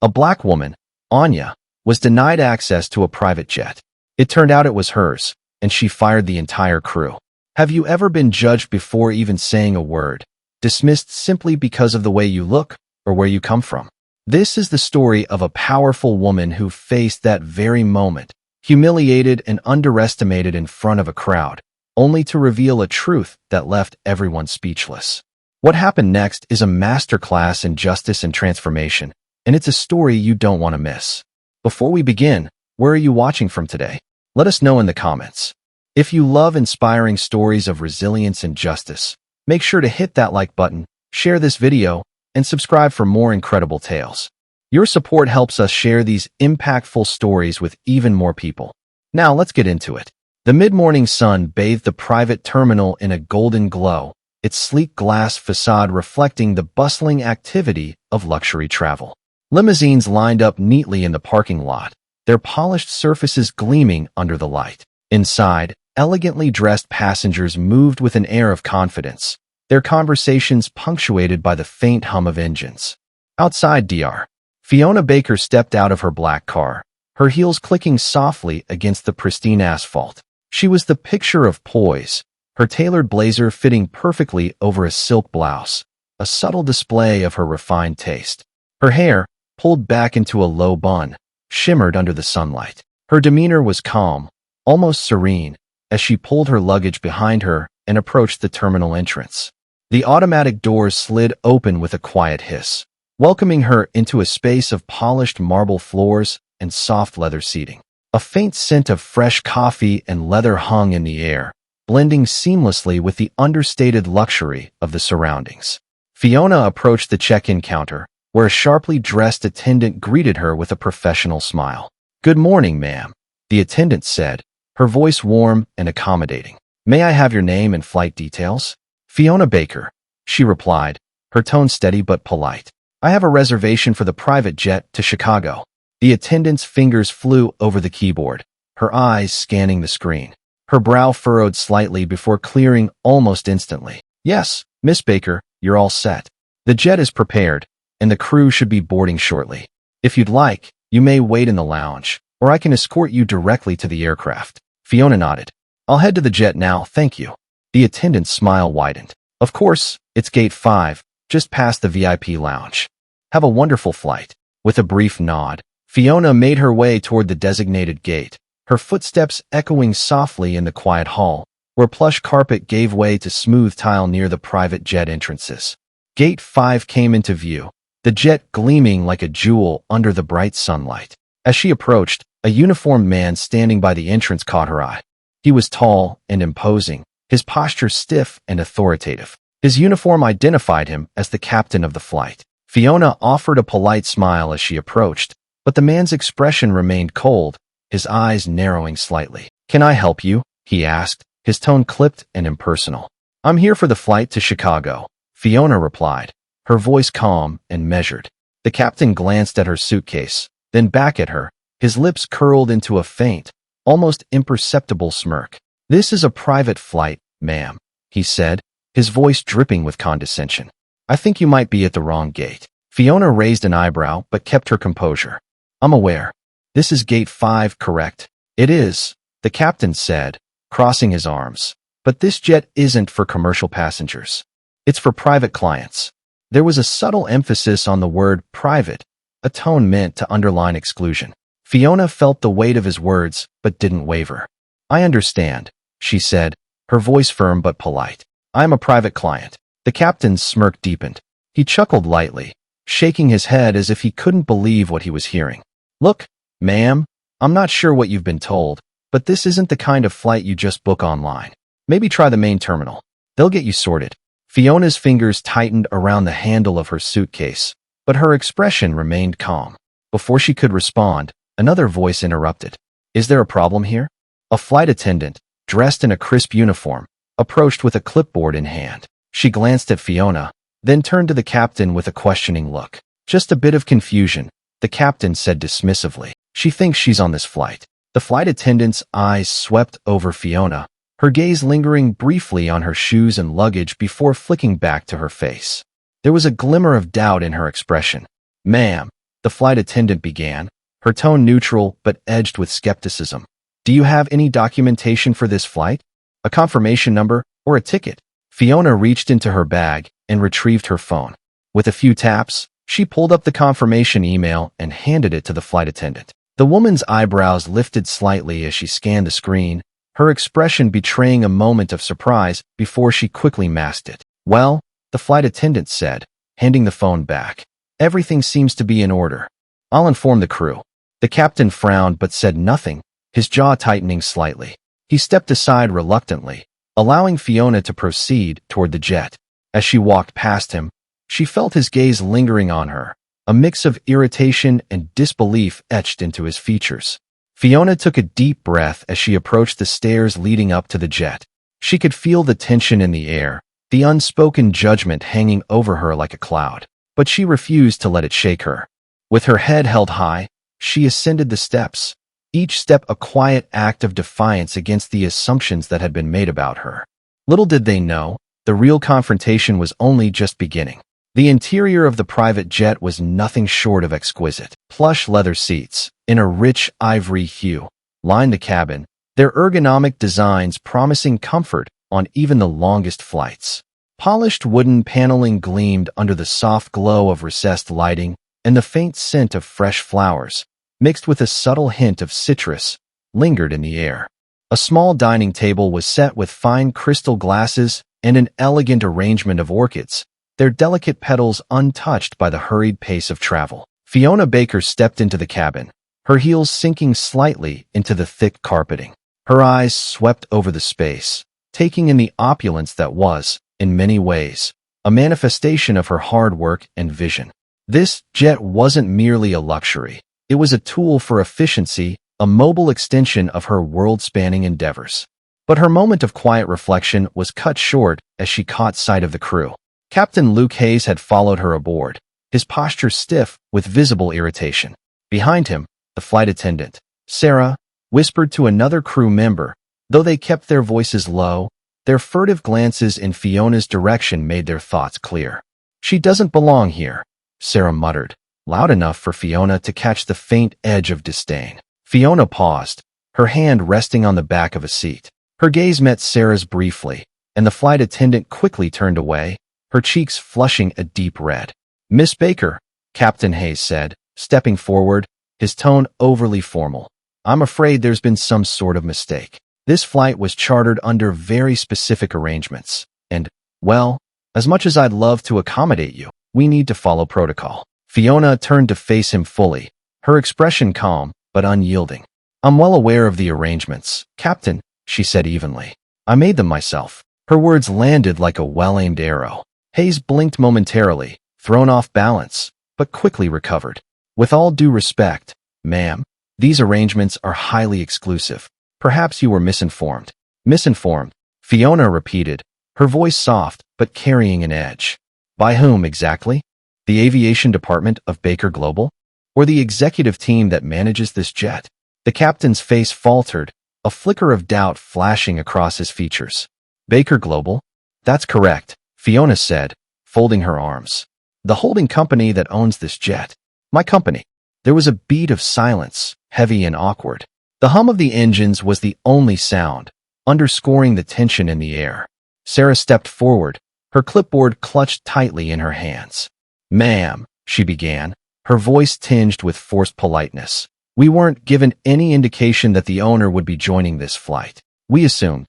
A black woman, Anya, was denied access to a private jet. It turned out it was hers, and she fired the entire crew. Have you ever been judged before even saying a word, dismissed simply because of the way you look or where you come from? This is the story of a powerful woman who faced that very moment, humiliated and underestimated in front of a crowd, only to reveal a truth that left everyone speechless. What happened next is a masterclass in justice and transformation, and it's a story you don't want to miss. Before we begin, where are you watching from today? Let us know in the comments. If you love inspiring stories of resilience and justice, make sure to hit that like button, share this video, and subscribe for more incredible tales. Your support helps us share these impactful stories with even more people. Now let's get into it. The mid-morning sun bathed the private terminal in a golden glow, its sleek glass facade reflecting the bustling activity of luxury travel. Limousines lined up neatly in the parking lot, their polished surfaces gleaming under the light. Inside, elegantly dressed passengers moved with an air of confidence, their conversations punctuated by the faint hum of engines. Outside Dr. Fiona Baker stepped out of her black car, her heels clicking softly against the pristine asphalt. She was the picture of poise, her tailored blazer fitting perfectly over a silk blouse, a subtle display of her refined taste. Her hair, pulled back into a low bun, shimmered under the sunlight. Her demeanor was calm, almost serene, as she pulled her luggage behind her and approached the terminal entrance. The automatic doors slid open with a quiet hiss, welcoming her into a space of polished marble floors and soft leather seating. A faint scent of fresh coffee and leather hung in the air, blending seamlessly with the understated luxury of the surroundings. Fiona approached the check-in counter, where a sharply dressed attendant greeted her with a professional smile. "Good morning, ma'am," the attendant said, her voice warm and accommodating. "May I have your name and flight details?" "Fiona Baker," she replied, her tone steady but polite. "I have a reservation for the private jet to Chicago." The attendant's fingers flew over the keyboard, her eyes scanning the screen. Her brow furrowed slightly before clearing almost instantly. "Yes, Miss Baker, you're all set. The jet is prepared, and the crew should be boarding shortly. If you'd like, you may wait in the lounge, or I can escort you directly to the aircraft." Fiona nodded. "I'll head to the jet now, thank you." The attendant's smile widened. "Of course, it's gate 5, just past the VIP lounge. Have a wonderful flight." With a brief nod, Fiona made her way toward the designated gate, her footsteps echoing softly in the quiet hall, where plush carpet gave way to smooth tile near the private jet entrances. Gate 5 came into view, the jet gleaming like a jewel under the bright sunlight. As she approached, a uniformed man standing by the entrance caught her eye. He was tall and imposing, his posture stiff and authoritative. His uniform identified him as the captain of the flight. Fiona offered a polite smile as she approached, but the man's expression remained cold, his eyes narrowing slightly. "Can I help you?" he asked, his tone clipped and impersonal. "I'm here for the flight to Chicago," Fiona replied, her voice calm and measured. The captain glanced at her suitcase, then back at her, his lips curled into a faint, almost imperceptible smirk. "This is a private flight, ma'am," he said, his voice dripping with condescension. "I think you might be at the wrong gate." Fiona raised an eyebrow but kept her composure. "I'm aware. This is gate 5, correct?" "It is," the captain said, crossing his arms. "But this jet isn't for commercial passengers. It's for private clients." There was a subtle emphasis on the word private, a tone meant to underline exclusion. Fiona felt the weight of his words, but didn't waver. "I understand," she said, her voice firm but polite. "I am a private client." The captain's smirk deepened. He chuckled lightly, shaking his head as if he couldn't believe what he was hearing. "Look, ma'am, I'm not sure what you've been told, but this isn't the kind of flight you just book online. Maybe try the main terminal. They'll get you sorted." Fiona's fingers tightened around the handle of her suitcase, but her expression remained calm. Before she could respond, another voice interrupted. "Is there a problem here?" A flight attendant, dressed in a crisp uniform, approached with a clipboard in hand. She glanced at Fiona, then turned to the captain with a questioning look. "Just a bit of confusion," the captain said dismissively. "She thinks she's on this flight." The flight attendant's eyes swept over Fiona, her gaze lingering briefly on her shoes and luggage before flicking back to her face. There was a glimmer of doubt in her expression. "Ma'am," the the flight attendant began, her tone neutral but edged with skepticism. Do you have any documentation for this flight? A confirmation number or a ticket? Fiona reached into her bag and retrieved her phone. With a few taps, she pulled up the confirmation email and handed it to the flight attendant. The woman's eyebrows lifted slightly as she scanned the screen, her expression betraying a moment of surprise before she quickly masked it. Well, the flight attendant said, handing the phone back. Everything seems to be in order. I'll inform the crew. The captain frowned but said nothing, his jaw tightening slightly. He stepped aside reluctantly, allowing Fiona to proceed toward the jet. As she walked past him, she felt his gaze lingering on her, a mix of irritation and disbelief etched into his features. Fiona took a deep breath as she approached the stairs leading up to the jet. She could feel the tension in the air, the unspoken judgment hanging over her like a cloud. But she refused to let it shake her. With her head held high, she ascended the steps, each step a quiet act of defiance against the assumptions that had been made about her. Little did they know, the real confrontation was only just beginning. The interior of the private jet was nothing short of exquisite. Plush leather seats, in a rich ivory hue, lined the cabin, their ergonomic designs promising comfort on even the longest flights. Polished wooden paneling gleamed under the soft glow of recessed lighting, and the faint scent of fresh flowers, mixed with a subtle hint of citrus, lingered in the air. A small dining table was set with fine crystal glasses and an elegant arrangement of orchids, their delicate petals untouched by the hurried pace of travel. Fiona Baker stepped into the cabin, her heels sinking slightly into the thick carpeting. Her eyes swept over the space, taking in the opulence that was, in many ways, a manifestation of her hard work and vision. This jet wasn't merely a luxury. It was a tool for efficiency, a mobile extension of her world-spanning endeavors. But her moment of quiet reflection was cut short as she caught sight of the crew. Captain Luke Hayes had followed her aboard, his posture stiff with visible irritation. Behind him, the flight attendant, Sarah, whispered to another crew member, though they kept their voices low. Their furtive glances in Fiona's direction made their thoughts clear. She doesn't belong here, Sarah muttered, loud enough for Fiona to catch the faint edge of disdain. Fiona paused, her hand resting on the back of a seat. Her gaze met Sarah's briefly, and the flight attendant quickly turned away, her cheeks flushing a deep red. Miss Baker, Captain Hayes said, stepping forward, his tone overly formal. I'm afraid there's been some sort of mistake. This flight was chartered under very specific arrangements, and, well, as much as I'd love to accommodate you, we need to follow protocol. Fiona turned to face him fully, her expression calm but unyielding. I'm well aware of the arrangements, Captain, she said evenly. I made them myself. Her words landed like a well-aimed arrow. Hayes blinked momentarily, thrown off balance, but quickly recovered. With all due respect, ma'am, these arrangements are highly exclusive. Perhaps you were misinformed. Misinformed, Fiona repeated, her voice soft but carrying an edge. By whom exactly? The aviation department of Baker Global? Or the executive team that manages this jet? The captain's face faltered, a flicker of doubt flashing across his features. Baker Global? That's correct, Fiona said, folding her arms. The holding company that owns this jet. My company. There was a beat of silence, heavy and awkward. The hum of the engines was the only sound, underscoring the tension in the air. Sarah stepped forward, her clipboard clutched tightly in her hands. Ma'am, she began, her voice tinged with forced politeness. We weren't given any indication that the owner would be joining this flight. We assumed.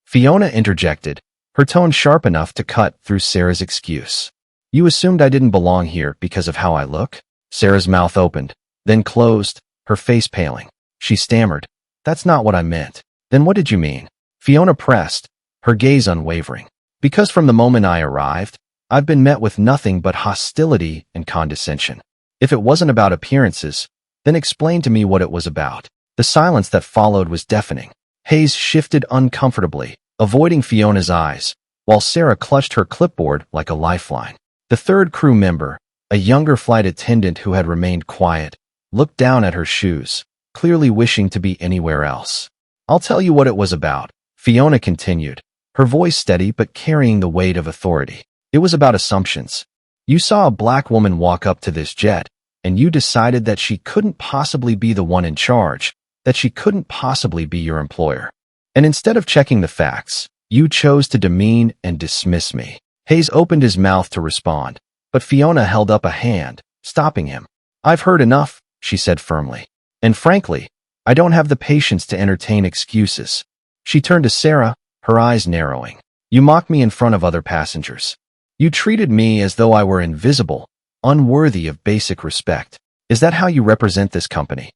Fiona interjected, her tone sharp enough to cut through Sarah's excuse. You assumed I didn't belong here because of how I look? Sarah's mouth opened, then closed, her face paling. She stammered, That's not what I meant. Then what did you mean? Fiona pressed, her gaze unwavering. Because from the moment I arrived, I've been met with nothing but hostility and condescension. If it wasn't about appearances, then explain to me what it was about. The silence that followed was deafening. Hayes shifted uncomfortably, avoiding Fiona's eyes, while Sarah clutched her clipboard like a lifeline. The third crew member, a younger flight attendant who had remained quiet, looked down at her shoes, clearly wishing to be anywhere else. I'll tell you what it was about, Fiona continued, her voice steady but carrying the weight of authority. It was about assumptions. You saw a black woman walk up to this jet, and you decided that she couldn't possibly be the one in charge, that she couldn't possibly be your employer. And instead of checking the facts, you chose to demean and dismiss me. Hayes opened his mouth to respond, but Fiona held up a hand, stopping him. I've heard enough, she said firmly. And frankly, I don't have the patience to entertain excuses. She turned to Sarah, her eyes narrowing. You mocked me in front of other passengers. You treated me as though I were invisible, unworthy of basic respect. Is that how you represent this company?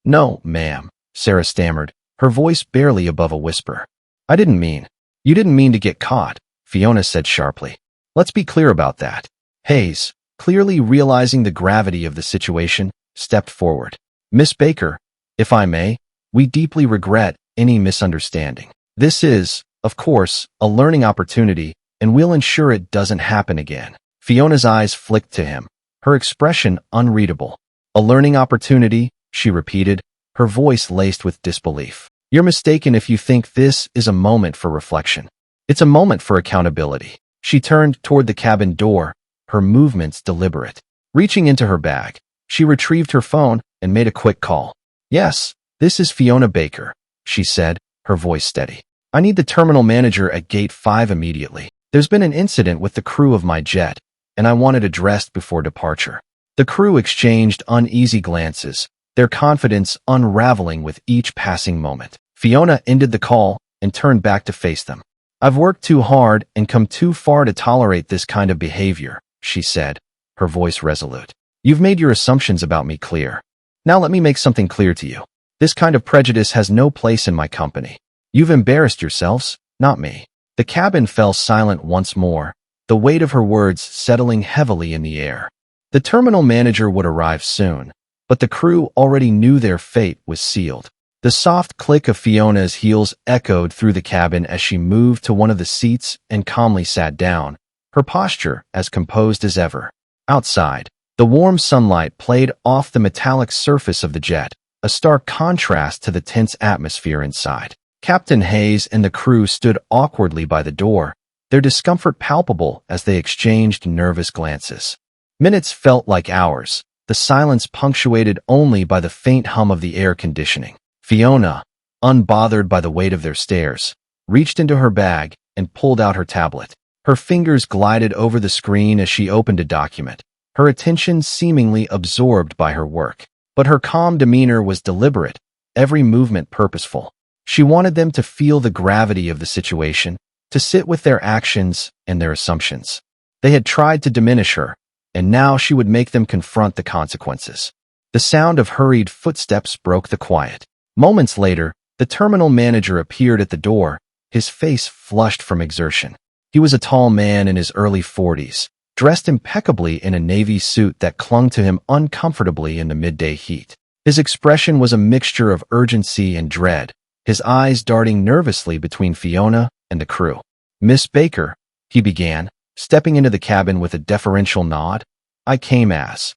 No, ma'am, Sarah stammered, her voice barely above a whisper. I didn't mean. You didn't mean to get caught, Fiona said sharply. Let's be clear about that. Hayes, clearly realizing the gravity of the situation, stepped forward. Miss Baker, if I may, we deeply regret any misunderstanding. This is, of course, a learning opportunity, and we'll ensure it doesn't happen again. Fiona's eyes flicked to him, her expression unreadable. A learning opportunity, she repeated, her voice laced with disbelief. You're mistaken if you think this is a moment for reflection. It's a moment for accountability. She turned toward the cabin door, her movements deliberate. Reaching into her bag, she retrieved her phone and made a quick call. Yes, this is Fiona Baker, she said, her voice steady. I need the terminal manager at Gate 5 immediately. There's been an incident with the crew of my jet, and I want it addressed before departure. The crew exchanged uneasy glances, their confidence unraveling with each passing moment. Fiona ended the call and turned back to face them. I've worked too hard and come too far to tolerate this kind of behavior, she said, her voice resolute. You've made your assumptions about me clear. Now let me make something clear to you. This kind of prejudice has no place in my company. You've embarrassed yourselves, not me. The cabin fell silent once more, the weight of her words settling heavily in the air. The terminal manager would arrive soon, but the crew already knew their fate was sealed. The soft click of Fiona's heels echoed through the cabin as she moved to one of the seats and calmly sat down, her posture as composed as ever. Outside, the warm sunlight played off the metallic surface of the jet, a stark contrast to the tense atmosphere inside. Captain Hayes and the crew stood awkwardly by the door, their discomfort palpable as they exchanged nervous glances. Minutes felt like hours, the silence punctuated only by the faint hum of the air conditioning. Fiona, unbothered by the weight of their stares, reached into her bag and pulled out her tablet. Her fingers glided over the screen as she opened a document, her attention seemingly absorbed by her work. But her calm demeanor was deliberate, every movement purposeful. She wanted them to feel the gravity of the situation, to sit with their actions and their assumptions. They had tried to diminish her, and now she would make them confront the consequences. The sound of hurried footsteps broke the quiet. Moments later, the terminal manager appeared at the door, his face flushed from exertion. He was a tall man in his early 40s, dressed impeccably in a navy suit that clung to him uncomfortably in the midday heat. His expression was a mixture of urgency and dread, his eyes darting nervously between Fiona and the crew. Miss Baker, he began, stepping into the cabin with a deferential nod. I came as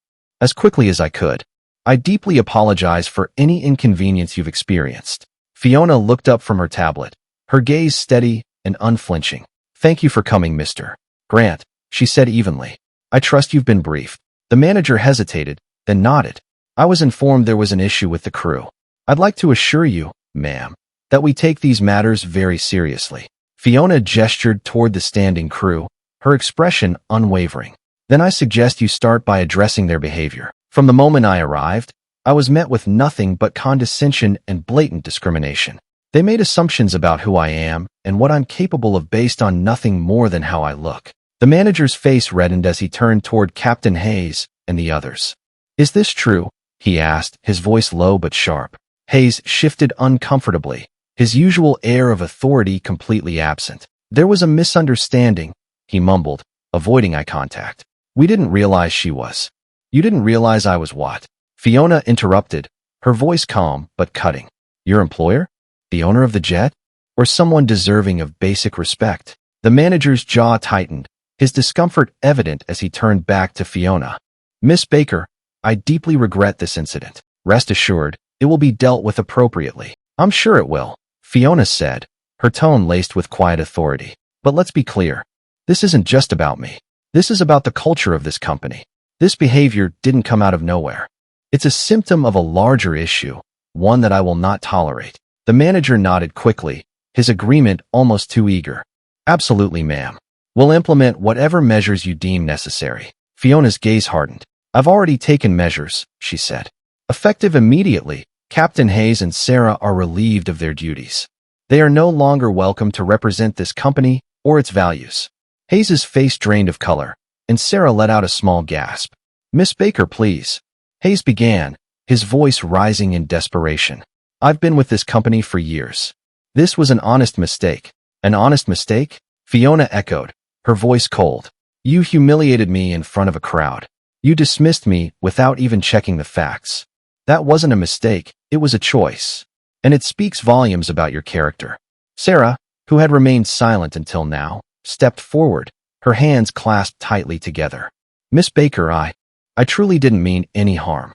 quickly as I could. I deeply apologize for any inconvenience you've experienced. Fiona looked up from her tablet, her gaze steady and unflinching. Thank you for coming, Mr. Grant, she said evenly. I trust you've been briefed. The manager hesitated, then nodded. I was informed there was an issue with the crew. I'd like to assure you, ma'am, that we take these matters very seriously. Fiona gestured toward the standing crew, her expression unwavering. Then I suggest you start by addressing their behavior. From the moment I arrived, I was met with nothing but condescension and blatant discrimination. They made assumptions about who I am and what I'm capable of based on nothing more than how I look. The manager's face reddened as he turned toward Captain Hayes and the others. Is this true? He asked, his voice low but sharp. Hayes shifted uncomfortably, his usual air of authority completely absent. There was a misunderstanding, he mumbled, avoiding eye contact. We didn't realize she was. You didn't realize I was what? Fiona interrupted, her voice calm but cutting. Your employer? The owner of the jet? Or someone deserving of basic respect? The manager's jaw tightened, his discomfort evident as he turned back to Fiona. Miss Baker, I deeply regret this incident. Rest assured, it will be dealt with appropriately. I'm sure it will, Fiona said, her tone laced with quiet authority. But let's be clear. This isn't just about me. This is about the culture of this company. This behavior didn't come out of nowhere. It's a symptom of a larger issue, one that I will not tolerate. The manager nodded quickly, his agreement almost too eager. Absolutely, ma'am. We'll implement whatever measures you deem necessary. Fiona's gaze hardened. I've already taken measures, she said. Effective immediately, Captain Hayes and Sarah are relieved of their duties. They are no longer welcome to represent this company or its values. Hayes's face drained of color, and Sarah let out a small gasp. Miss Baker, please. Hayes began, his voice rising in desperation. I've been with this company for years. This was an honest mistake. An honest mistake? Fiona echoed, her voice cold. You humiliated me in front of a crowd. You dismissed me without even checking the facts. That wasn't a mistake, it was a choice. And it speaks volumes about your character. Sarah, who had remained silent until now, stepped forward, her hands clasped tightly together. Miss Baker, I truly didn't mean any harm.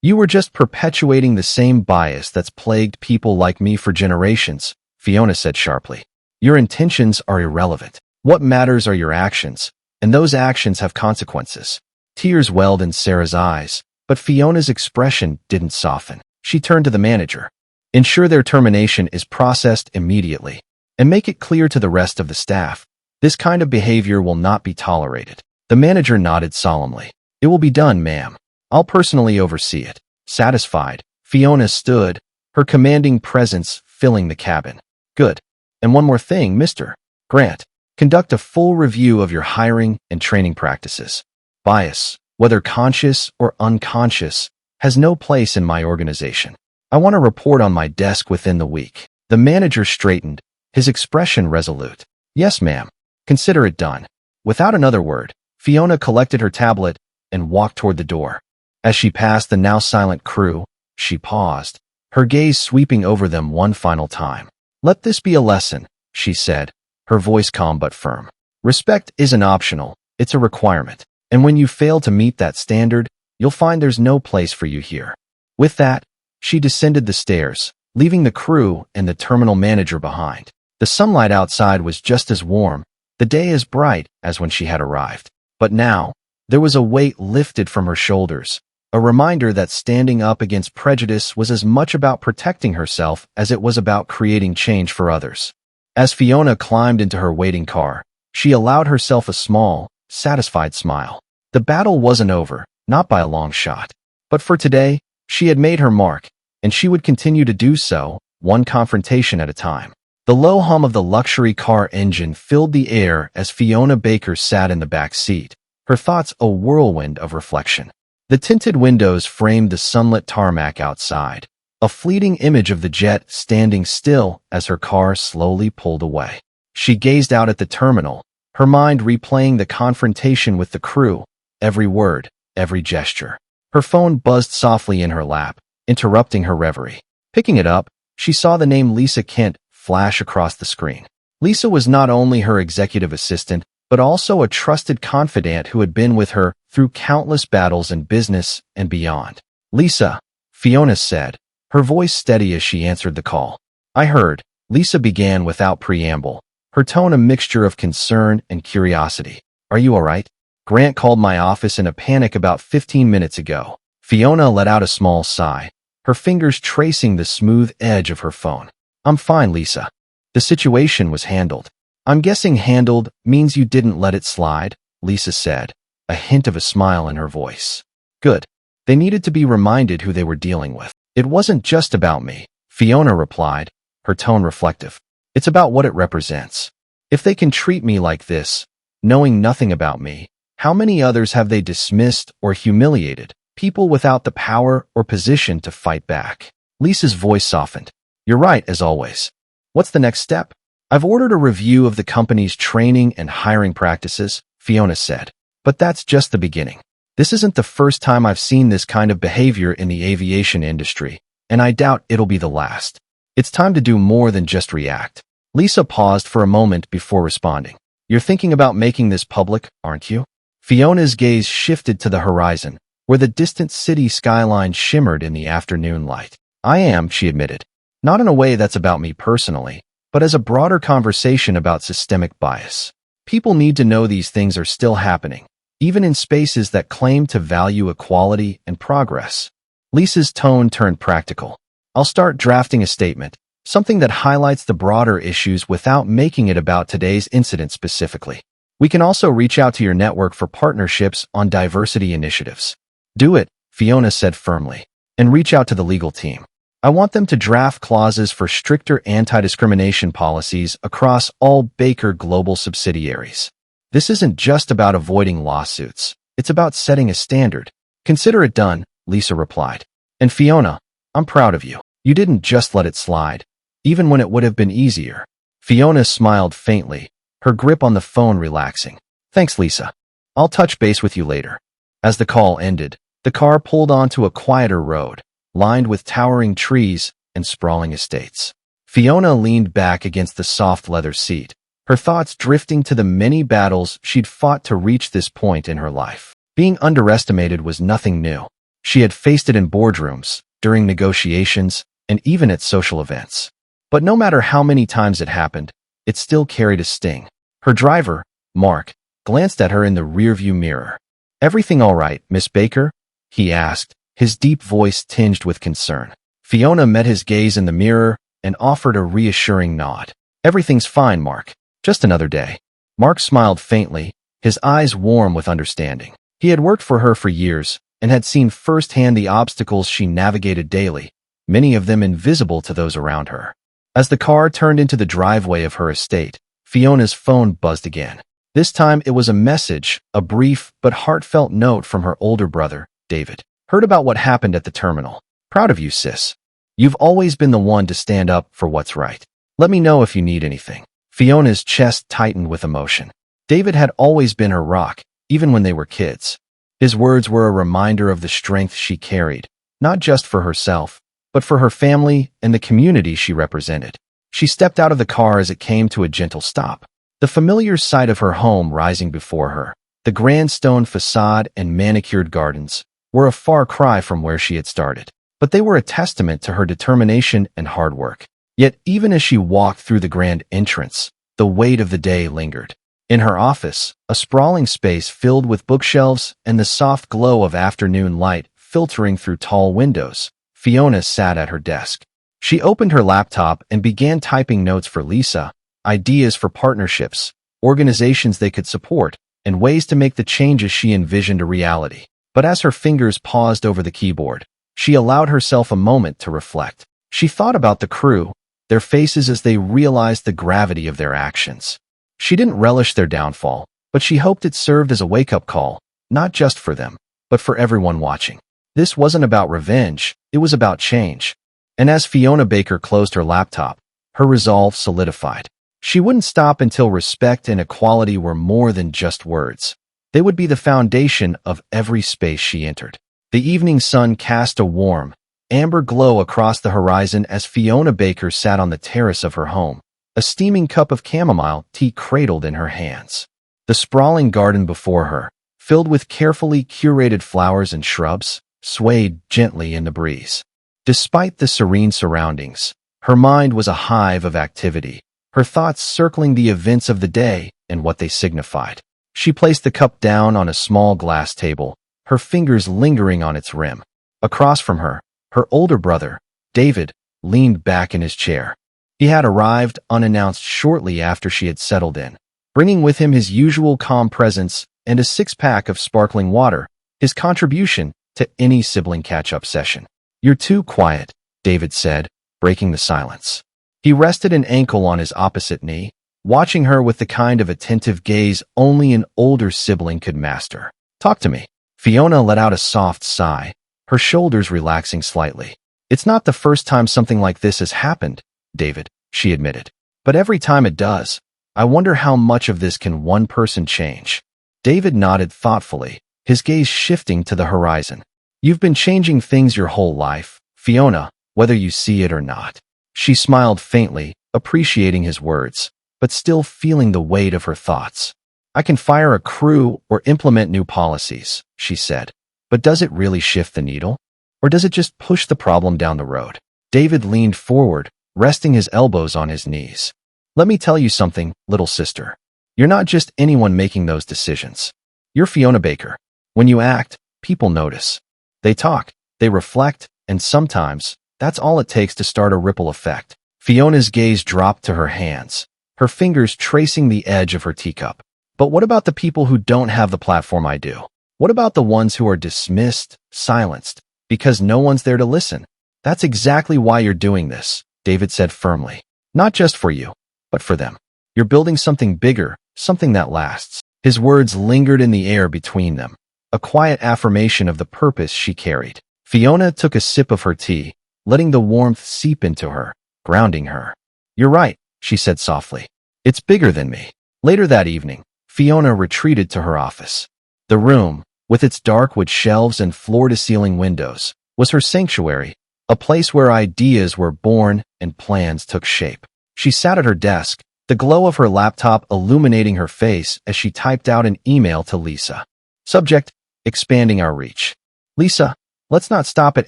You were just perpetuating the same bias that's plagued people like me for generations, Fiona said sharply. Your intentions are irrelevant. What matters are your actions, and those actions have consequences. Tears welled in Sarah's eyes, but Fiona's expression didn't soften. She turned to the manager. Ensure their termination is processed immediately, and make it clear to the rest of the staff. This kind of behavior will not be tolerated. The manager nodded solemnly. It will be done, ma'am. I'll personally oversee it. Satisfied, Fiona stood, her commanding presence filling the cabin. Good. And one more thing, Mr. Grant. Conduct a full review of your hiring and training practices. Bias, whether conscious or unconscious, has no place in my organization. I want a report on my desk within the week. The manager straightened, his expression resolute. Yes, ma'am. Consider it done. Without another word, Fiona collected her tablet and walked toward the door. As she passed the now silent crew, she paused, her gaze sweeping over them one final time. Let this be a lesson, she said, her voice calm but firm. Respect isn't optional, it's a requirement. And when you fail to meet that standard, you'll find there's no place for you here. With that, she descended the stairs, leaving the crew and the terminal manager behind. The sunlight outside was just as warm, the day as bright as when she had arrived. But now, there was a weight lifted from her shoulders, a reminder that standing up against prejudice was as much about protecting herself as it was about creating change for others. As Fiona climbed into her waiting car, she allowed herself a small, satisfied smile. The battle wasn't over, not by a long shot. But for today, she had made her mark, and she would continue to do so, one confrontation at a time. The low hum of the luxury car engine filled the air as Fiona Baker sat in the back seat, her thoughts a whirlwind of reflection. The tinted windows framed the sunlit tarmac outside, a fleeting image of the jet standing still as her car slowly pulled away. She gazed out at the terminal, her mind replaying the confrontation with the crew, every word, every gesture. Her phone buzzed softly in her lap, interrupting her reverie. Picking it up, she saw the name Lisa Kent flash across the screen. Lisa was not only her executive assistant, but also a trusted confidant who had been with her through countless battles in business and beyond. Lisa, Fiona said, her voice steady as she answered the call. I heard, Lisa began without preamble, her tone a mixture of concern and curiosity. Are you all right? Grant called my office in a panic about 15 minutes ago. Fiona let out a small sigh, her fingers tracing the smooth edge of her phone. I'm fine, Lisa. The situation was handled. I'm guessing handled means you didn't let it slide, Lisa said, a hint of a smile in her voice. Good. They needed to be reminded who they were dealing with. It wasn't just about me, Fiona replied, her tone reflective. It's about what it represents. If they can treat me like this, knowing nothing about me, how many others have they dismissed or humiliated, people without the power or position to fight back? Lisa's voice softened. You're right, as always. What's the next step? I've ordered a review of the company's training and hiring practices, Fiona said. But that's just the beginning. This isn't the first time I've seen this kind of behavior in the aviation industry, and I doubt it'll be the last. It's time to do more than just react. Lisa paused for a moment before responding. You're thinking about making this public, aren't you? Fiona's gaze shifted to the horizon, where the distant city skyline shimmered in the afternoon light. I am, she admitted. Not in a way that's about me personally, but as a broader conversation about systemic bias. People need to know these things are still happening, even in spaces that claim to value equality and progress. Lisa's tone turned practical. I'll start drafting a statement, something that highlights the broader issues without making it about today's incident specifically. We can also reach out to your network for partnerships on diversity initiatives. Do it, Fiona said firmly, and reach out to the legal team. I want them to draft clauses for stricter anti-discrimination policies across all Baker Global subsidiaries. This isn't just about avoiding lawsuits. It's about setting a standard. Consider it done, Lisa replied. And Fiona, I'm proud of you. You didn't just let it slide, even when it would have been easier. Fiona smiled faintly, her grip on the phone relaxing. Thanks, Lisa. I'll touch base with you later. As the call ended, the car pulled onto a quieter road, lined with towering trees and sprawling estates. Fiona leaned back against the soft leather seat, her thoughts drifting to the many battles she'd fought to reach this point in her life. Being underestimated was nothing new. She had faced it in boardrooms, during negotiations, and even at social events. But no matter how many times it happened, it still carried a sting. Her driver, Mark, glanced at her in the rearview mirror. "Everything all right, Miss Baker?" he asked, his deep voice tinged with concern. Fiona met his gaze in the mirror and offered a reassuring nod. "Everything's fine, Mark. Just another day." Mark smiled faintly, his eyes warm with understanding. He had worked for her for years and had seen firsthand the obstacles she navigated daily, many of them invisible to those around her. As the car turned into the driveway of her estate, Fiona's phone buzzed again. This time it was a message, a brief but heartfelt note from her older brother, David. "Heard about what happened at the terminal. Proud of you, sis. You've always been the one to stand up for what's right. Let me know if you need anything." Fiona's chest tightened with emotion. David had always been her rock, even when they were kids. His words were a reminder of the strength she carried, not just for herself, but for her family and the community she represented. She stepped out of the car as it came to a gentle stop. The familiar sight of her home rising before her, the grand stone facade and manicured gardens, were a far cry from where she had started. But they were a testament to her determination and hard work. Yet even as she walked through the grand entrance, the weight of the day lingered. In her office, a sprawling space filled with bookshelves and the soft glow of afternoon light filtering through tall windows, Fiona sat at her desk. She opened her laptop and began typing notes for Lisa, ideas for partnerships, organizations they could support, and ways to make the changes she envisioned a reality. But as her fingers paused over the keyboard, she allowed herself a moment to reflect. She thought about the crew, their faces as they realized the gravity of their actions. She didn't relish their downfall, but she hoped it served as a wake-up call, not just for them, but for everyone watching. This wasn't about revenge, it was about change. And as Fiona Baker closed her laptop, her resolve solidified. She wouldn't stop until respect and equality were more than just words. They would be the foundation of every space she entered. The evening sun cast a warm, amber glow across the horizon as Fiona Baker sat on the terrace of her home, a steaming cup of chamomile tea cradled in her hands. The sprawling garden before her, filled with carefully curated flowers and shrubs, swayed gently in the breeze. Despite the serene surroundings, her mind was a hive of activity, her thoughts circling the events of the day and what they signified. She placed the cup down on a small glass table, her fingers lingering on its rim. Across from her, her older brother, David, leaned back in his chair. He had arrived unannounced shortly after she had settled in, bringing with him his usual calm presence and a six-pack of sparkling water, his contribution to any sibling catch-up session. "You're too quiet," David said, breaking the silence. He rested an ankle on his opposite knee, watching her with the kind of attentive gaze only an older sibling could master. "Talk to me." Fiona let out a soft sigh, her shoulders relaxing slightly. "It's not the first time something like this has happened, David," she admitted. "But every time it does, I wonder how much of this can one person change." David nodded thoughtfully, his gaze shifting to the horizon. "You've been changing things your whole life, Fiona, whether you see it or not." She smiled faintly, appreciating his words, but still feeling the weight of her thoughts. "I can fire a crew or implement new policies," she said. "But does it really shift the needle? Or does it just push the problem down the road?" David leaned forward, resting his elbows on his knees. "Let me tell you something, little sister. You're not just anyone making those decisions. You're Fiona Baker. When you act, people notice. They talk, they reflect, and sometimes, that's all it takes to start a ripple effect. Fiona's gaze dropped to her hands, her fingers tracing the edge of her teacup. But what about the people who don't have the platform I do? What about the ones who are dismissed, silenced, because no one's there to listen? That's exactly why you're doing this, David said firmly. Not just for you, but for them. You're building something bigger, something that lasts. His words lingered in the air between them, a quiet affirmation of the purpose she carried. Fiona took a sip of her tea, letting the warmth seep into her, grounding her. You're right, she said softly. It's bigger than me. Later that evening, Fiona retreated to her office. The room, with its dark wood shelves and floor-to-ceiling windows, was her sanctuary, a place where ideas were born and plans took shape. She sat at her desk, the glow of her laptop illuminating her face as she typed out an email to Lisa. Subject: expanding our reach. Lisa, let's not stop at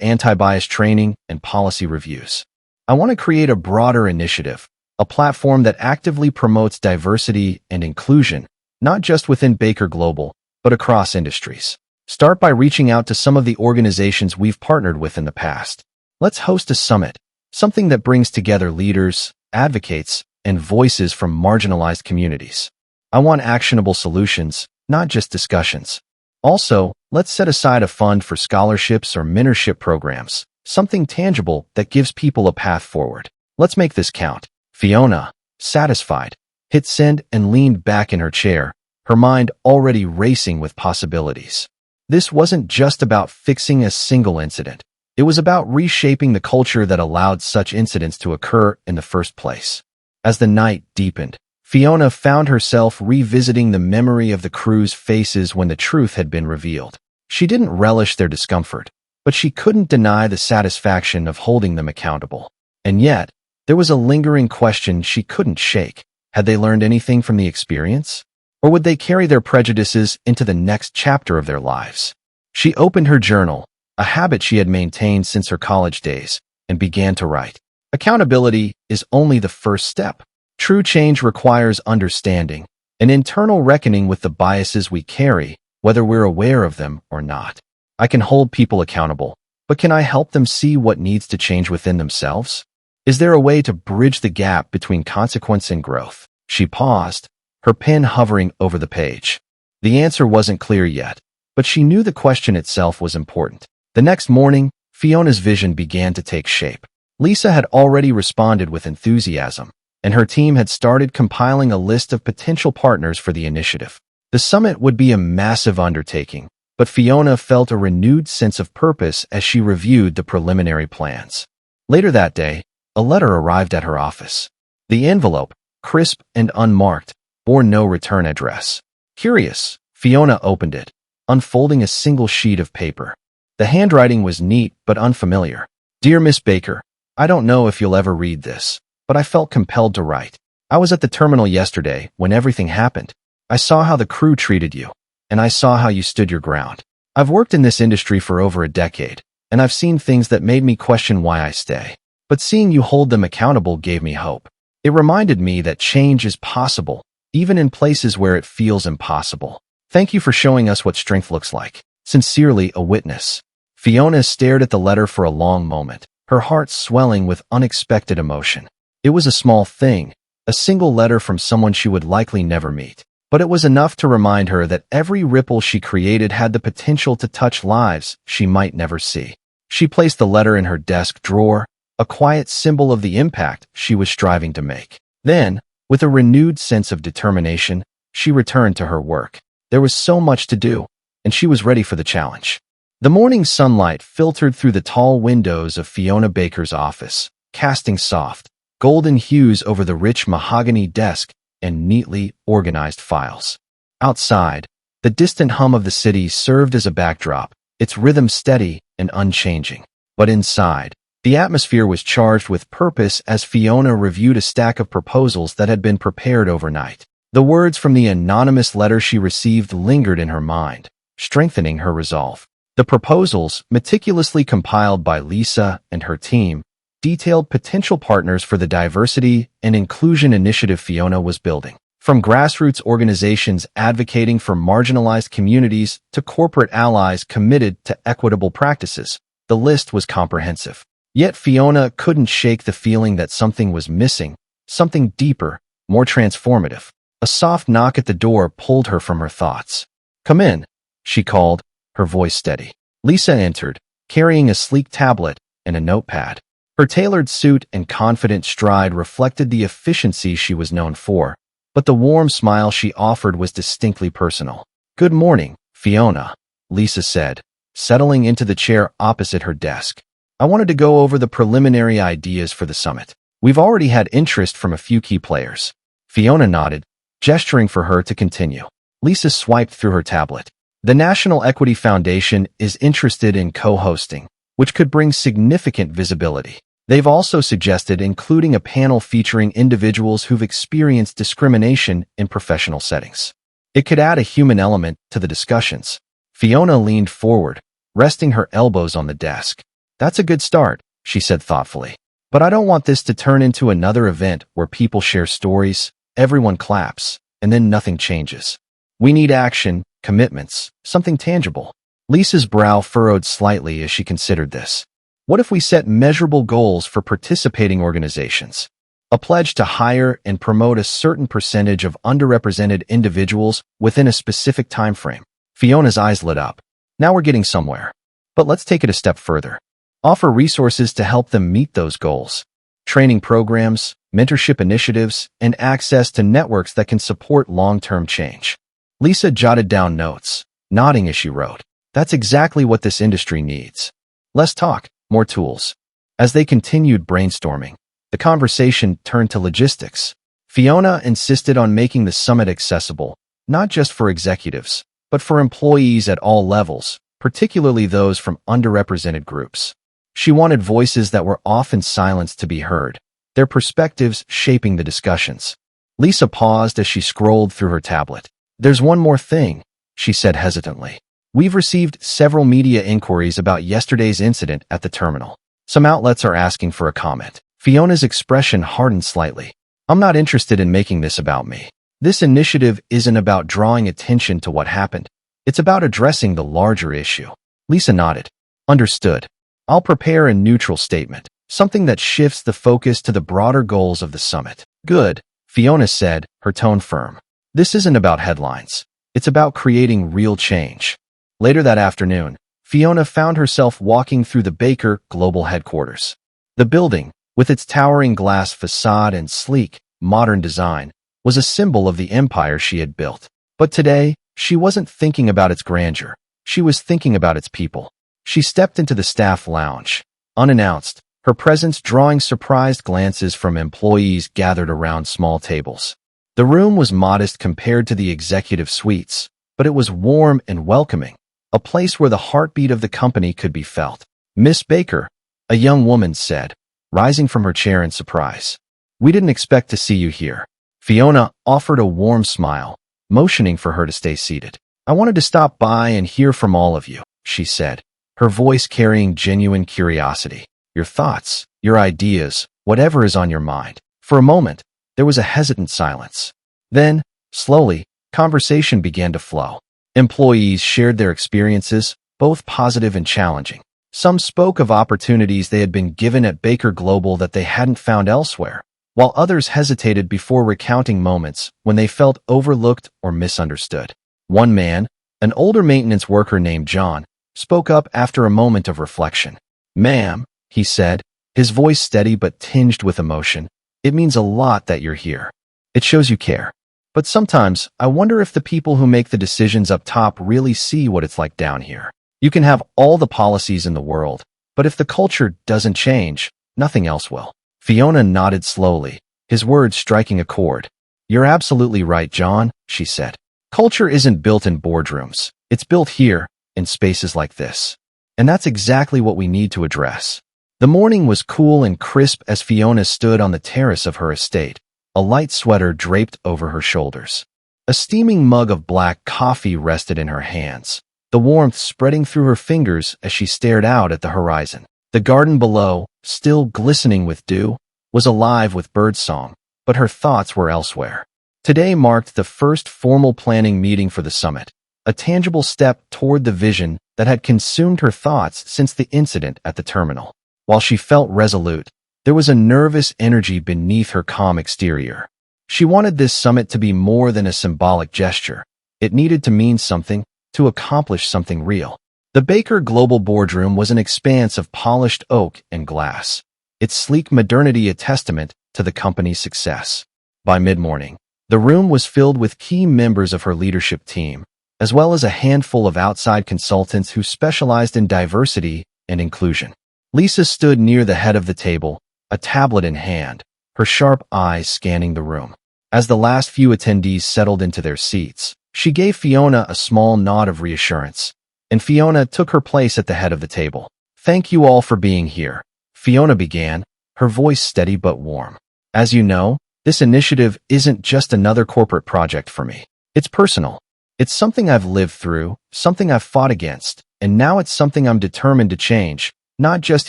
anti-bias training and policy reviews. I want to create a broader initiative, a platform that actively promotes diversity and inclusion, not just within Baker Global, but across industries. Start by reaching out to some of the organizations we've partnered with in the past. Let's host a summit, something that brings together leaders, advocates, and voices from marginalized communities. I want actionable solutions, not just discussions. Also, let's set aside a fund for scholarships or mentorship programs, something tangible that gives people a path forward. Let's make this count. Fiona, satisfied, hit send and leaned back in her chair, her mind already racing with possibilities. This wasn't just about fixing a single incident. It was about reshaping the culture that allowed such incidents to occur in the first place. As the night deepened, Fiona found herself revisiting the memory of the crew's faces when the truth had been revealed. She didn't relish their discomfort, but she couldn't deny the satisfaction of holding them accountable. And yet, there was a lingering question she couldn't shake. Had they learned anything from the experience? Or would they carry their prejudices into the next chapter of their lives? She opened her journal, a habit she had maintained since her college days, and began to write. Accountability is only the first step. True change requires understanding, an internal reckoning with the biases we carry, whether we're aware of them or not. I can hold people accountable, but can I help them see what needs to change within themselves? Is there a way to bridge the gap between consequence and growth? She paused, her pen hovering over the page. The answer wasn't clear yet, but she knew the question itself was important. The next morning, Fiona's vision began to take shape. Lisa had already responded with enthusiasm, and her team had started compiling a list of potential partners for the initiative. The summit would be a massive undertaking, but Fiona felt a renewed sense of purpose as she reviewed the preliminary plans. Later that day, a letter arrived at her office. The envelope, crisp and unmarked, bore no return address. Curious, Fiona opened it, unfolding a single sheet of paper. The handwriting was neat but unfamiliar. Dear Miss Baker, I don't know if you'll ever read this, but I felt compelled to write. I was at the terminal yesterday when everything happened. I saw how the crew treated you, and I saw how you stood your ground. I've worked in this industry for over a decade, and I've seen things that made me question why I stay. But seeing you hold them accountable gave me hope. It reminded me that change is possible, even in places where it feels impossible. Thank you for showing us what strength looks like. Sincerely, a witness. Fiona stared at the letter for a long moment, her heart swelling with unexpected emotion. It was a small thing, a single letter from someone she would likely never meet. But it was enough to remind her that every ripple she created had the potential to touch lives she might never see. She placed the letter in her desk drawer, a quiet symbol of the impact she was striving to make. Then, with a renewed sense of determination, she returned to her work. There was so much to do, and she was ready for the challenge. The morning sunlight filtered through the tall windows of Fiona Baker's office, casting soft, golden hues over the rich mahogany desk and neatly organized files. Outside, the distant hum of the city served as a backdrop, its rhythm steady and unchanging. But inside, the atmosphere was charged with purpose as Fiona reviewed a stack of proposals that had been prepared overnight. The words from the anonymous letter she received lingered in her mind, strengthening her resolve. The proposals, meticulously compiled by Lisa and her team, detailed potential partners for the diversity and inclusion initiative Fiona was building. From grassroots organizations advocating for marginalized communities to corporate allies committed to equitable practices, the list was comprehensive. Yet Fiona couldn't shake the feeling that something was missing, something deeper, more transformative. A soft knock at the door pulled her from her thoughts. "Come in," she called, her voice steady. Lisa entered, carrying a sleek tablet and a notepad. Her tailored suit and confident stride reflected the efficiency she was known for, but the warm smile she offered was distinctly personal. "Good morning, Fiona," Lisa said, settling into the chair opposite her desk. "I wanted to go over the preliminary ideas for the summit. We've already had interest from a few key players." Fiona nodded, gesturing for her to continue. Lisa swiped through her tablet. "The National Equity Foundation is interested in co-hosting, which could bring significant visibility. They've also suggested including a panel featuring individuals who've experienced discrimination in professional settings. It could add a human element to the discussions." Fiona leaned forward, resting her elbows on the desk. "That's a good start," she said thoughtfully. "But I don't want this to turn into another event where people share stories, everyone claps, and then nothing changes. We need action, commitments, something tangible." Lisa's brow furrowed slightly as she considered this. What if we set measurable goals for participating organizations? A pledge to hire and promote a certain percentage of underrepresented individuals within a specific time frame. Fiona's eyes lit up. Now we're getting somewhere. But let's take it a step further. Offer resources to help them meet those goals. Training programs, mentorship initiatives, and access to networks that can support long-term change. Lisa jotted down notes, nodding as she wrote. "That's exactly what this industry needs. Less talk, more tools." As they continued brainstorming, the conversation turned to logistics. Fiona insisted on making the summit accessible, not just for executives, but for employees at all levels, particularly those from underrepresented groups. She wanted voices that were often silenced to be heard, their perspectives shaping the discussions. Lisa paused as she scrolled through her tablet. "There's one more thing," she said hesitantly. "We've received several media inquiries about yesterday's incident at the terminal. Some outlets are asking for a comment." Fiona's expression hardened slightly. "I'm not interested in making this about me. This initiative isn't about drawing attention to what happened. It's about addressing the larger issue." Lisa nodded. "Understood. I'll prepare a neutral statement, something that shifts the focus to the broader goals of the summit." "Good," Fiona said, her tone firm. "This isn't about headlines. It's about creating real change." Later that afternoon, Fiona found herself walking through the Baker Global headquarters. The building, with its towering glass facade and sleek, modern design, was a symbol of the empire she had built. But today, she wasn't thinking about its grandeur. She was thinking about its people. She stepped into the staff lounge. Unannounced, her presence drawing surprised glances from employees gathered around small tables. The room was modest compared to the executive suites, but it was warm and welcoming, a place where the heartbeat of the company could be felt. "Miss Baker," a young woman said, rising from her chair in surprise. "We didn't expect to see you here." Fiona offered a warm smile, motioning for her to stay seated. "I wanted to stop by and hear from all of you," she said, her voice carrying genuine curiosity. "Your thoughts, your ideas, whatever is on your mind." For a moment, there was a hesitant silence. Then, slowly, conversation began to flow. Employees shared their experiences, both positive and challenging. Some spoke of opportunities they had been given at Baker Global that they hadn't found elsewhere, while others hesitated before recounting moments when they felt overlooked or misunderstood. One man, an older maintenance worker named John, spoke up after a moment of reflection. "Ma'am," he said, his voice steady but tinged with emotion, "it means a lot that you're here. It shows you care. But sometimes, I wonder if the people who make the decisions up top really see what it's like down here. You can have all the policies in the world, but if the culture doesn't change, nothing else will." Fiona nodded slowly, his words striking a chord. "You're absolutely right, John," she said. "Culture isn't built in boardrooms. It's built here, in spaces like this. And that's exactly what we need to address." The morning was cool and crisp as Fiona stood on the terrace of her estate, a light sweater draped over her shoulders. A steaming mug of black coffee rested in her hands, the warmth spreading through her fingers as she stared out at the horizon. The garden below, still glistening with dew, was alive with birdsong, but her thoughts were elsewhere. Today marked the first formal planning meeting for the summit, a tangible step toward the vision that had consumed her thoughts since the incident at the terminal. While she felt resolute, there was a nervous energy beneath her calm exterior. She wanted this summit to be more than a symbolic gesture. It needed to mean something, to accomplish something real. The Baker Global boardroom was an expanse of polished oak and glass, its sleek modernity a testament to the company's success. By mid-morning, the room was filled with key members of her leadership team, as well as a handful of outside consultants who specialized in diversity and inclusion. Lisa stood near the head of the table, a tablet in hand, her sharp eyes scanning the room. As the last few attendees settled into their seats, she gave Fiona a small nod of reassurance, and Fiona took her place at the head of the table. "Thank you all for being here," Fiona began, her voice steady but warm. "As you know, this initiative isn't just another corporate project for me. It's personal. It's something I've lived through, something I've fought against, and now it's something I'm determined to change, not just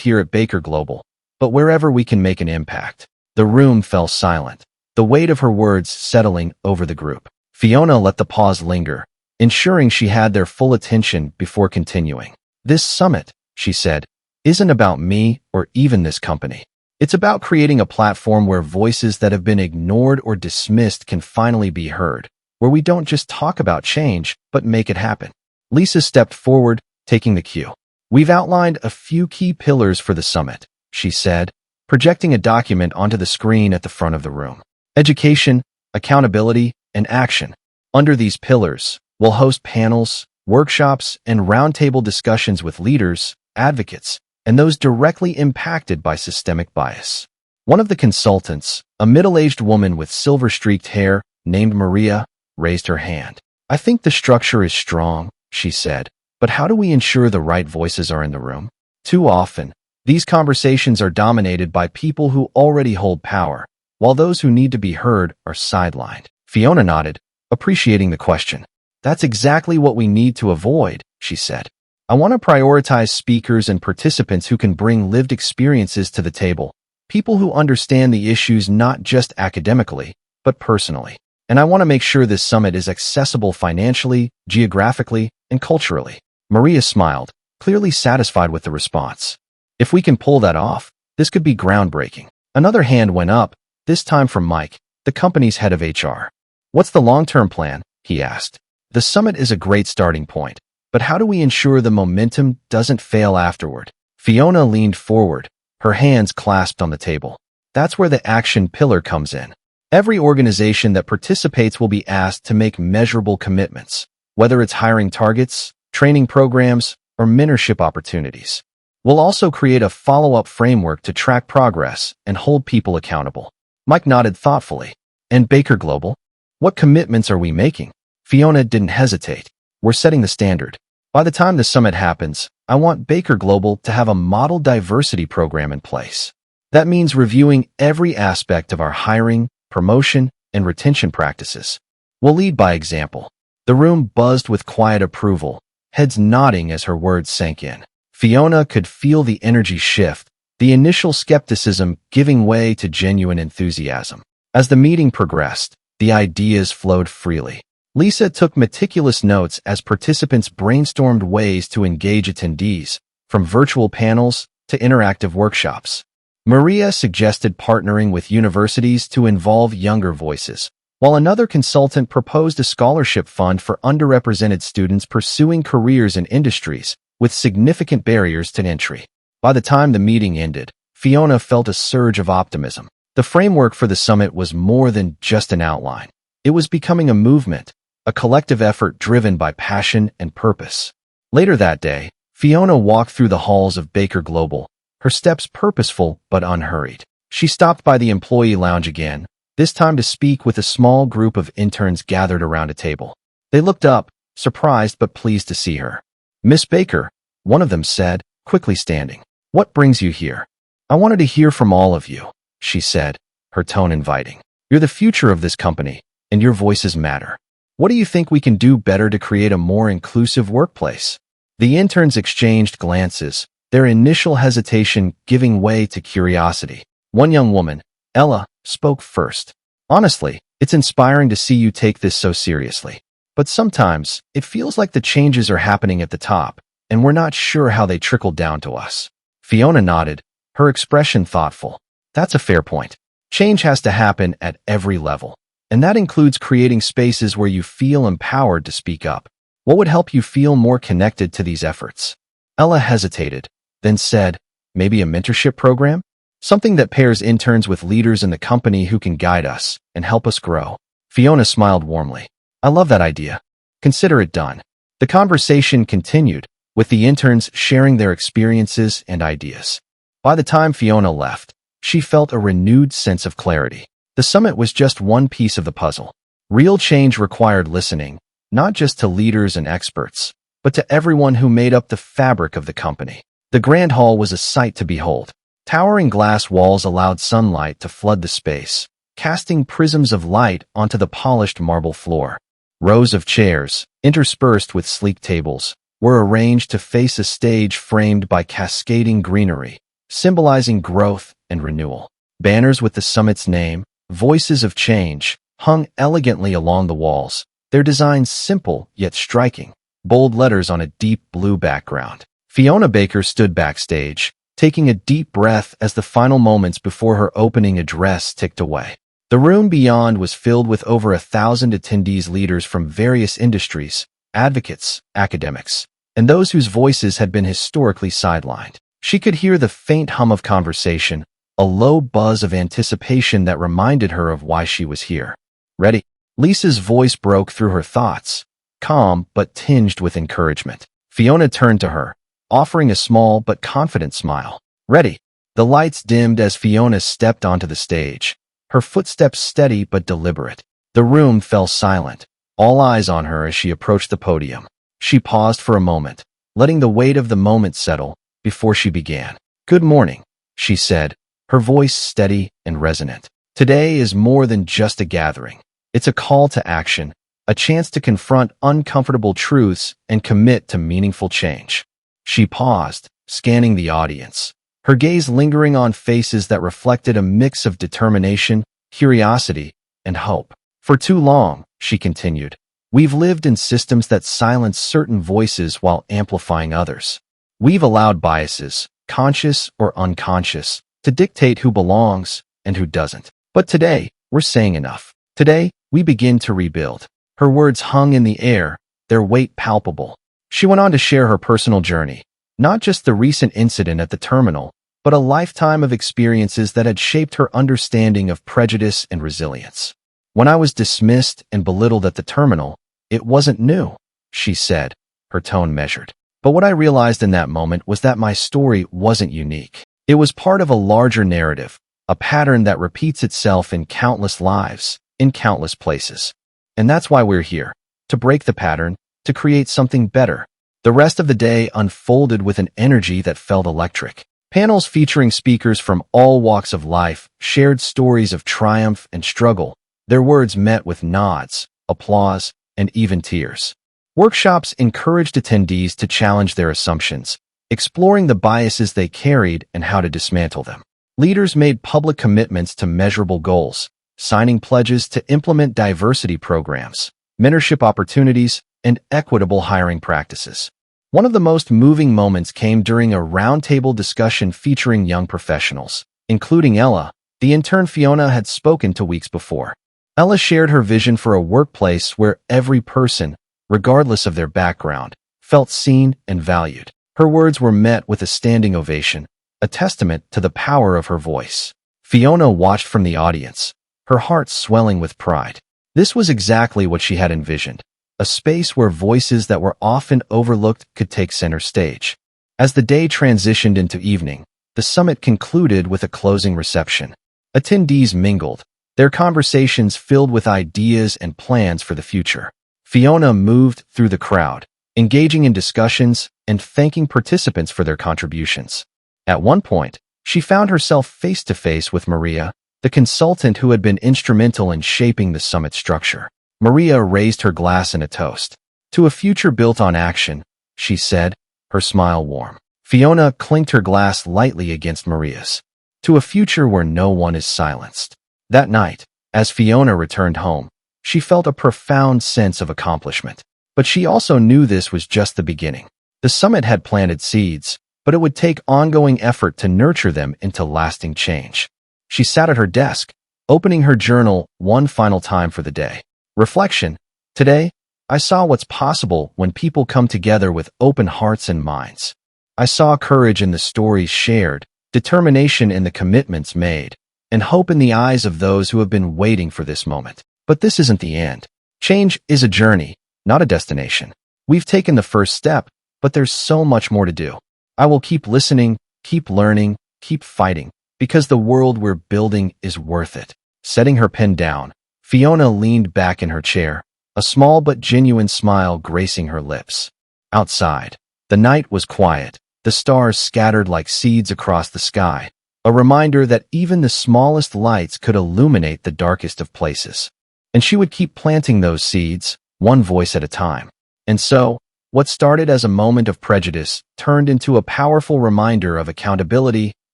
here at Baker Global, but wherever we can make an impact." The room fell silent, the weight of her words settling over the group. Fiona let the pause linger, ensuring she had their full attention before continuing. "This summit," she said, "isn't about me or even this company. It's about creating a platform where voices that have been ignored or dismissed can finally be heard, where we don't just talk about change, but make it happen." Lisa stepped forward, taking the cue. "We've outlined a few key pillars for the summit," she said, projecting a document onto the screen at the front of the room. "Education, accountability, and action. Under these pillars, we'll host panels, workshops, and roundtable discussions with leaders, advocates, and those directly impacted by systemic bias." One of the consultants, a middle-aged woman with silver-streaked hair named Maria, raised her hand. "I think the structure is strong," she said, "but how do we ensure the right voices are in the room? Too often, these conversations are dominated by people who already hold power, while those who need to be heard are sidelined." Fiona nodded, appreciating the question. "That's exactly what we need to avoid," she said. "I want to prioritize speakers and participants who can bring lived experiences to the table, people who understand the issues not just academically, but personally. And I want to make sure this summit is accessible financially, geographically, and culturally." Maria smiled, clearly satisfied with the response. "If we can pull that off, this could be groundbreaking." Another hand went up, this time from Mike, the company's head of HR. "What's the long-term plan?" he asked. "The summit is a great starting point, but how do we ensure the momentum doesn't fail afterward?" Fiona leaned forward, her hands clasped on the table. "That's where the action pillar comes in. Every organization that participates will be asked to make measurable commitments, whether it's hiring targets, training programs, or mentorship opportunities. We'll also create a follow-up framework to track progress and hold people accountable." Mike nodded thoughtfully. "And Baker Global? What commitments are we making?" Fiona didn't hesitate. "We're setting the standard. By the time the summit happens, I want Baker Global to have a model diversity program in place. That means reviewing every aspect of our hiring, promotion, and retention practices. We'll lead by example." The room buzzed with quiet approval, heads nodding as her words sank in. Fiona could feel the energy shift, the initial skepticism giving way to genuine enthusiasm. As the meeting progressed, the ideas flowed freely. Lisa took meticulous notes as participants brainstormed ways to engage attendees, from virtual panels to interactive workshops. Maria suggested partnering with universities to involve younger voices, while another consultant proposed a scholarship fund for underrepresented students pursuing careers in industries with significant barriers to entry. By the time the meeting ended, Fiona felt a surge of optimism. The framework for the summit was more than just an outline. It was becoming a movement, a collective effort driven by passion and purpose. Later that day, Fiona walked through the halls of Baker Global, her steps purposeful but unhurried. She stopped by the employee lounge again, this time to speak with a small group of interns gathered around a table. They looked up, surprised but pleased to see her. "Miss Baker," one of them said, quickly standing. "What brings you here?" "I wanted to hear from all of you," she said, her tone inviting. "You're the future of this company, and your voices matter. What do you think we can do better to create a more inclusive workplace?" The interns exchanged glances, their initial hesitation giving way to curiosity. One young woman, Ella, spoke first. "Honestly, It's inspiring to see you take this so seriously. But sometimes, it feels like the changes are happening at the top, and we're not sure how they trickle down to us. Fiona nodded, her expression thoughtful. That's a fair point. Change has to happen at every level, and that includes creating spaces where you feel empowered to speak up. What would help you feel more connected to these efforts? Ella hesitated, then said, maybe a mentorship program? Something that pairs interns with leaders in the company who can guide us and help us grow. Fiona smiled warmly. I love that idea. Consider it done. The conversation continued, with the interns sharing their experiences and ideas. By the time Fiona left, she felt a renewed sense of clarity. The summit was just one piece of the puzzle. Real change required listening, not just to leaders and experts, but to everyone who made up the fabric of the company. The Grand Hall was a sight to behold. Towering glass walls allowed sunlight to flood the space, casting prisms of light onto the polished marble floor. Rows of chairs, interspersed with sleek tables, were arranged to face a stage framed by cascading greenery, symbolizing growth and renewal. Banners with the summit's name, Voices of Change, hung elegantly along the walls, their designs simple yet striking, bold letters on a deep blue background. Fiona Baker stood backstage, taking a deep breath as the final moments before her opening address ticked away. The room beyond was filled with over 1,000 attendees, leaders from various industries, advocates, academics, and those whose voices had been historically sidelined. She could hear the faint hum of conversation, a low buzz of anticipation that reminded her of why she was here. Ready? Lisa's voice broke through her thoughts, calm but tinged with encouragement. Fiona turned to her, offering a small but confident smile. Ready? The lights dimmed as Fiona stepped onto the stage, her footsteps steady but deliberate. The room fell silent, all eyes on her as she approached the podium. She paused for a moment, letting the weight of the moment settle before she began. Good morning, she said, her voice steady and resonant. Today is more than just a gathering. It's a call to action, a chance to confront uncomfortable truths and commit to meaningful change. She paused, scanning the audience, her gaze lingering on faces that reflected a mix of determination, curiosity, and hope. For too long, she continued, we've lived in systems that silence certain voices while amplifying others. We've allowed biases, conscious or unconscious, to dictate who belongs and who doesn't. But today, we're saying enough. Today, we begin to rebuild. Her words hung in the air, their weight palpable. She went on to share her personal journey, not just the recent incident at the terminal, but a lifetime of experiences that had shaped her understanding of prejudice and resilience. When I was dismissed and belittled at the terminal, it wasn't new, she said, her tone measured. But what I realized in that moment was that my story wasn't unique. It was part of a larger narrative, a pattern that repeats itself in countless lives, in countless places. And that's why we're here, to break the pattern, to create something better. The rest of the day unfolded with an energy that felt electric. Panels featuring speakers from all walks of life shared stories of triumph and struggle, their words met with nods, applause, and even tears. Workshops encouraged attendees to challenge their assumptions, exploring the biases they carried and how to dismantle them. Leaders made public commitments to measurable goals, signing pledges to implement diversity programs, mentorship opportunities, and equitable hiring practices. One of the most moving moments came during a roundtable discussion featuring young professionals, including Ella, the intern Fiona had spoken to weeks before. Ella shared her vision for a workplace where every person, regardless of their background, felt seen and valued. Her words were met with a standing ovation, a testament to the power of her voice. Fiona watched from the audience, her heart swelling with pride. This was exactly what she had envisioned, a space where voices that were often overlooked could take center stage. As the day transitioned into evening, the summit concluded with a closing reception. Attendees mingled, their conversations filled with ideas and plans for the future. Fiona moved through the crowd, engaging in discussions and thanking participants for their contributions. At one point, she found herself face-to-face with Maria, the consultant who had been instrumental in shaping the summit structure. Maria raised her glass in a toast. To a future built on action, she said, her smile warm. Fiona clinked her glass lightly against Maria's. To a future where no one is silenced. That night, As Fiona returned home, she felt a profound sense of accomplishment. But she also knew this was just the beginning. The summit had planted seeds, but it would take ongoing effort to nurture them into lasting change. She sat at her desk, opening her journal one final time for the day. Reflection. Today, I saw what's possible when people come together with open hearts and minds. I saw courage in the stories shared, determination in the commitments made, and hope in the eyes of those who have been waiting for this moment. But this isn't the end. Change is a journey, not a destination. We've taken the first step, but there's so much more to do. I will keep listening, keep learning, keep fighting, because the world we're building is worth it. Setting her pen down, Fiona leaned back in her chair, a small but genuine smile gracing her lips. Outside, the night was quiet, the stars scattered like seeds across the sky, a reminder that even the smallest lights could illuminate the darkest of places. And she would keep planting those seeds, one voice at a time. And so, what started as a moment of prejudice turned into a powerful reminder of accountability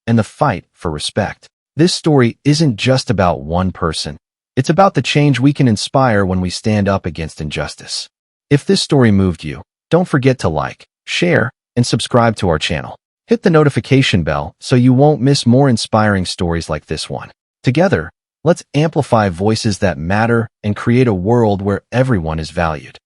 and the fight for respect. This story isn't just about one person. It's about the change we can inspire when we stand up against injustice. If this story moved you, don't forget to like, share, and subscribe to our channel. Hit the notification bell so you won't miss more inspiring stories like this one. Together, let's amplify voices that matter and create a world where everyone is valued.